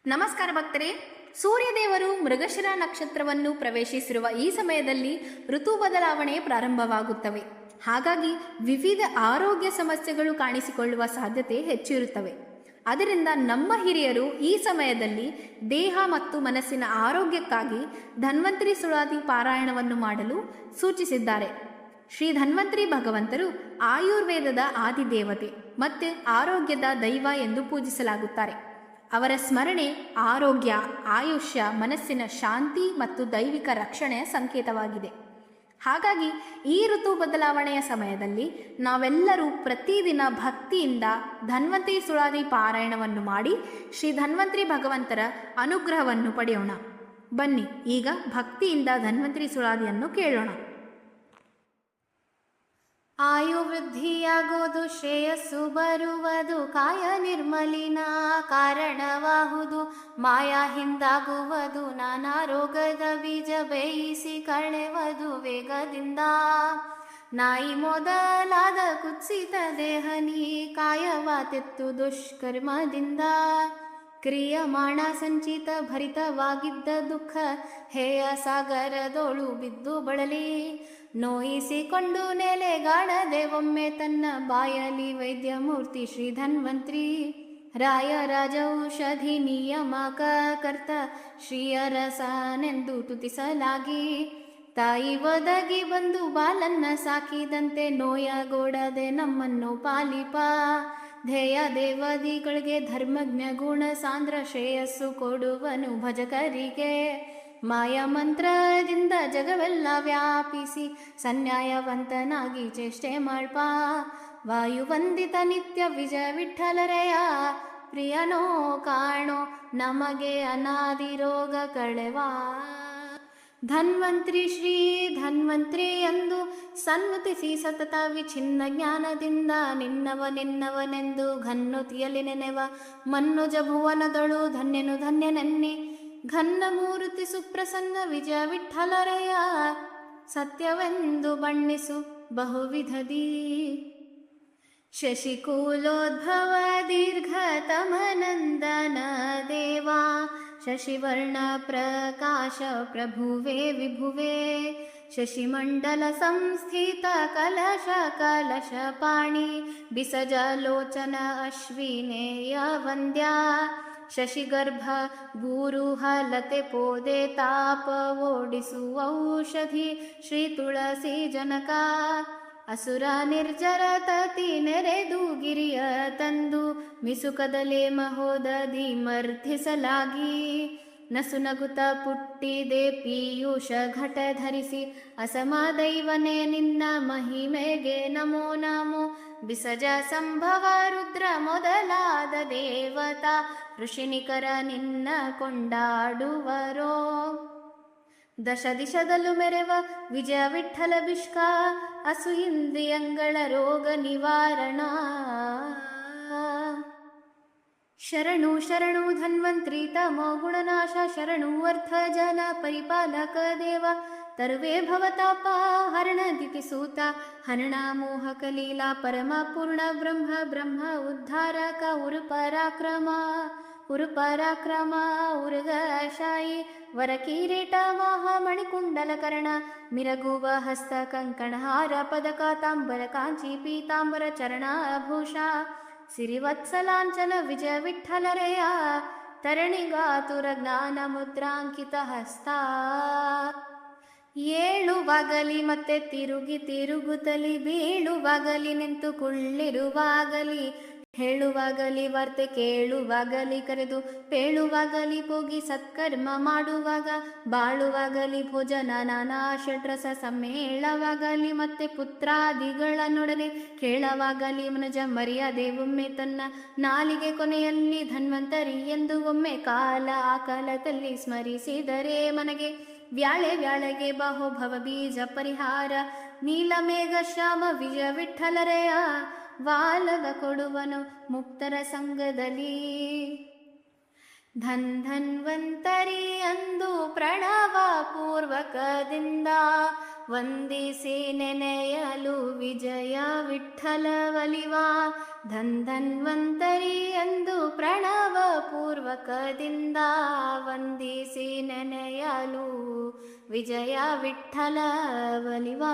ನಮಸ್ಕಾರ ಭಕ್ತರೇ. ಸೂರ್ಯದೇವರು ಮೃಗಶಿರ ನಕ್ಷತ್ರವನ್ನು ಪ್ರವೇಶಿಸಿರುವ ಈ ಸಮಯದಲ್ಲಿ ಋತು ಬದಲಾವಣೆ ಪ್ರಾರಂಭವಾಗುತ್ತವೆ. ಹಾಗಾಗಿ ವಿವಿಧ ಆರೋಗ್ಯ ಸಮಸ್ಯೆಗಳು ಕಾಣಿಸಿಕೊಳ್ಳುವ ಸಾಧ್ಯತೆ ಹೆಚ್ಚಿರುತ್ತವೆ. ಅದರಿಂದ ನಮ್ಮ ಹಿರಿಯರು ಈ ಸಮಯದಲ್ಲಿ ದೇಹ ಮತ್ತು ಮನಸ್ಸಿನ ಆರೋಗ್ಯಕ್ಕಾಗಿ ಧನ್ವಂತರಿ ಸುಳಾದಿ ಪಾರಾಯಣವನ್ನು ಮಾಡಲು ಸೂಚಿಸಿದ್ದಾರೆ. ಶ್ರೀ ಧನ್ವಂತರಿ ಭಗವಂತರು ಆಯುರ್ವೇದದ ಆದಿದೇವತೆ ಮತ್ತು ಆರೋಗ್ಯದ ದೈವ ಎಂದು ಪೂಜಿಸಲಾಗುತ್ತಾರೆ. ಅವರ ಸ್ಮರಣೆ ಆರೋಗ್ಯ, ಆಯುಷ್ಯ, ಮನಸ್ಸಿನ ಶಾಂತಿ ಮತ್ತು ದೈವಿಕ ರಕ್ಷಣೆಯ ಸಂಕೇತವಾಗಿದೆ. ಹಾಗಾಗಿ ಈ ಋತು ಬದಲಾವಣೆಯ ಸಮಯದಲ್ಲಿ ನಾವೆಲ್ಲರೂ ಪ್ರತಿದಿನ ಭಕ್ತಿಯಿಂದ ಧನ್ವಂತರಿ ಸುಳಾದಿ ಪಾರಾಯಣವನ್ನು ಮಾಡಿ ಶ್ರೀ ಧನ್ವಂತರಿ ಭಗವಂತರ ಅನುಗ್ರಹವನ್ನು ಪಡೆಯೋಣ. ಬನ್ನಿ ಈಗ ಭಕ್ತಿಯಿಂದ ಧನ್ವಂತರಿ ಸುಳಾದಿಯನ್ನು ಕೇಳೋಣ. ಆಯುವೃದ್ಧಿಯಾಗೋದು, ಶ್ರೇಯಸ್ಸು ಬರುವುದು, ಕಾಯ ನಿರ್ಮಲಿನ ಕಾರಣವಾಹುದು, ಮಾಯಾ ಹಿಂದಾಗುವುದು, ನಾನಾ ರೋಗದ ಬೀಜ ಬೇಯಿಸಿ ಕಳೆವುದು ವೇಗದಿಂದ. ನಾಯಿ ಮೊದಲಾದ ಕುತ್ಸಿತ ದೇಹನಿ ಕಾಯವಾತೆತ್ತು ದುಷ್ಕರ್ಮದಿಂದ. ಕ್ರಿಯಮಾಣ ಸಂಚಿತ ಭರಿತವಾಗಿದ್ದ ದುಃಖ ಹೇಯ ಸಾಗರದೋಳು ಬಿದ್ದು ಬಳಲಿ. ನೋಯಿಸಿಕೊಂಡು ನೆಲೆಗಾಣದೆ ಒಮ್ಮೆ ತನ್ನ ಬಾಯಲಿ ವೈದ್ಯಮೂರ್ತಿ ಶ್ರೀ ಧನ್ವಂತರಿ. ರಾಯ ರಾಜೌಷಧಿ ನಿಯಮಕ ಕರ್ತ ಶ್ರೀಯರಸನೆಂದು ತುತಿಸಲಾಗಿ. ತಾಯಿ ಒದಗಿ ಬಂದು ಬಾಲನ್ನ ಸಾಕಿದಂತೆ ನೋಯಗೋಡದೆ ನಮ್ಮನ್ನು ಪಾಲಿಪ. ಧ್ಯೇಯ ದೇವದಿಗಳಿಗೆ ಧರ್ಮಜ್ಞ ಗುಣ ಸಾಂದ್ರ ಶ್ರೇಯಸ್ಸು ಕೊಡುವನು ಭಜಕರಿಗೆ. ಮಾಯ ಮಂತ್ರದಿಂದ ಜಗವೆಲ್ಲ ವ್ಯಾಪಿಸಿ ಸನ್ಯಾಯವಂತನಾಗಿ ಚೇಷ್ಟೆ ಮಾಡ್ಪ. ವಾಯುವಂದಿತ ನಿತ್ಯ ವಿಜಯ ವಿಠ್ಠಲರೆಯ ಪ್ರಿಯನೋ ಕಾಣೋ ನಮಗೆ ಅನಾದಿ ರೋಗ ಕಳೆವಾ. ಧನ್ವಂತರಿ ಶ್ರೀ ಧನ್ವಂತರಿ ಎಂದು ಸನ್ನುತಿಸಿ ಸತತ ವಿಚ್ಛಿನ್ನ ಜ್ಞಾನದಿಂದ ನಿನ್ನವನೆಂದು ಘನ್ನೊತಿಯಲಿ ನೆನೆವ. ಮನ್ನುಜ ಭುವನದಳು ಧನ್ಯನು ಧನ್ಯನೆನ್ನಿ ಘನ್ನ ಮೂರ್ತಿ ಸುಪ್ರಸನ್ನ ವಿಜಯ ವಿಠ್ಠಲರೆಯ ಸತ್ಯವೆಂದು ಬಣ್ಣಿಸು ಬಹುವಿಧದಿ. ಶಶಿಕೂಲೋದ್ಭವ ದೀರ್ಘತಮನಂದನ ದೇವಾ, ಶಶಿವರ್ಣ ಪ್ರಕಾಶ ಪ್ರಭುವೇ ವಿಭುವೇ. ಶಶಿಮಂಡಲ ಸಂಸ್ಥಿತ ಕಲಶ ಕಲಶ ಪಾಣಿ ಬಿಸಜಲೋಚನ ಅಶ್ವಿನೇಯ ವಂದ್ಯ. ಶಶಿಗರ್ಭ ಭೂರುಹ ಲತೆ ಪೋದೆ ತಾಪ ಓಡಿಸು ಔಷಧಿ ಶ್ರೀ ತುಳಸಿ ಜನಕ. ಅಸುರ ನಿರ್ಜರ ತತಿ ನೆರೆದು ಗಿರಿಯ ತಂದು ಮಿಸುಕದಲೆ ಮಹೋದಧಿ ಮರ್ಧಿಸಲಾಗಿ. ನಸುನಗುತ ಪುಟ್ಟಿದೆ ಪೀಯೂಷ ಘಟ ಧರಿಸಿ ಅಸಮ ದೈವನೇ ನಿನ್ನ ಮಹಿಮೆಗೆ ನಮೋ ನಮೋ. ಬಿಸಜ ಸಂಭವ ರುದ್ರ ಮೊದಲಾದ ದೇವತಾ ಋಷಿನಿಕರ ನಿನ್ನ ಕೊಂಡಾಡುವರೋ. ದಶ ದಿಶದಲ್ಲೂ ಮೆರೆವ ವಿಜಯ ವಿಠ್ಠಲ ಬಿಷ್ಕ ಅಸು ಇಂದ್ರಿಯಂಗಳ ರೋಗ ನಿವಾರಣ. ಶರಣು ಶರಣು ಧನ್ವಂತರಿ ತಮೋ ಗುಣನಾಶ. ಶರಣು ಅರ್ಥ ಜನ ಪರಿಪಾಲಕ ದೇವ. ತರುವೆ ಭವತಾಪ ಹರಣ ದಿತಿಸೂತ. ಹರಣ ಮೋಹಕ ಲೀಲಾ ಪರಮ ಪೂರ್ಣ ಬ್ರಹ್ಮ. ಬ್ರಹ್ಮ ಉದ್ಧಾರಕ ಉರು ಪರಾಕ್ರಮ. ಉರು ಪರಾಕ್ರಮ ಉರುಗಶಾಯಿ. ವರ ಕಿರೀಟ ವಾಹ ಮಣಿಕುಂಡಲ ಕರ್ಣ. ಮಿರಗುವ ಹಸ್ತ ಕಂಕಣ ಹಾರ ಪದಕ ತಾಂಬರ ಕಾಂಚಿ ಪೀತಾಂಬರ ಚರಣ ಭೂಷ. ಸಿರಿವತ್ಸಲಾಂಚಲ ವಿಜಯ ವಿಠ್ಠಲರೆಯ ತರಣಿಗಾತುರ ಜ್ಞಾನ ಮುದ್ರಾಂಕಿತ ಹಸ್ತ. ಏಳುವಾಗಲಿ ಮತ್ತೆ ತಿರುಗಿ ತಿರುಗುತ್ತಲಿ. ಬೀಳುವಾಗಲಿ ನಿಂತು ಕುಳ್ಳಿರುವಾಗಲಿ. ಹೇಳುವಾಗಲಿ ವಾರ್ತೆ ಕೇಳುವಾಗಲಿ. ಕರೆದು ಪೇಳುವಾಗಲಿ ಪೋಗಿ ಸತ್ಕರ್ಮ ಮಾಡುವಾಗ. ಬಾಳುವಾಗಲಿ ಭೋಜನ ನಾನಾ ಷಡ್ರಸ ಸಮ್ಮೇಳವಾಗಲಿ. ಮತ್ತೆ ಪುತ್ರಾದಿಗಳನ್ನೊಡನೆ ಕೇಳವಾಗಲಿ. ಮನುಜ ಮರ್ಯಾದೆ ಒಮ್ಮೆ ತನ್ನ ನಾಲಿಗೆ ಕೊನೆಯಲ್ಲಿ ಧನ್ವಂತರಿ ಎಂದು ಒಮ್ಮೆ ಕಾಲ ಆ ಕಾಲದಲ್ಲಿ ಸ್ಮರಿಸಿದರೆ ಮನಗೆ. ವ್ಯಾಳೆ ವ್ಯಾಳೆಗೆ ಬಾಹೋ ಭವ ಬೀಜ ಪರಿಹಾರ. ನೀಲಮೇಘ ಶ್ಯಾಮ ವಿಜಯ ವಿಠ್ಠಲರೆಯ ವಾಲಗ ಕೊಡುವನು ಮುಕ್ತರ ಸಂಘದಲ್ಲಿ. ಧನ್ವಂತರಿ ಅಂದು ಪ್ರಣವ ಪೂರ್ವಕದಿಂದ ವಂದಿಸಿ ನೆನೆಯಲು ವಿಜಯ ವಿಠ್ಠಲ ಒಲಿವ. ಧನ್ವಂತರಿ ಎಂದು ಪ್ರಣವ ಪೂರ್ವಕದಿಂದ ವಂದಿಸಿ ನೆನೆಯಲು ವಿಜಯ ವಿಠ್ಠಲ ಬಲಿವಾ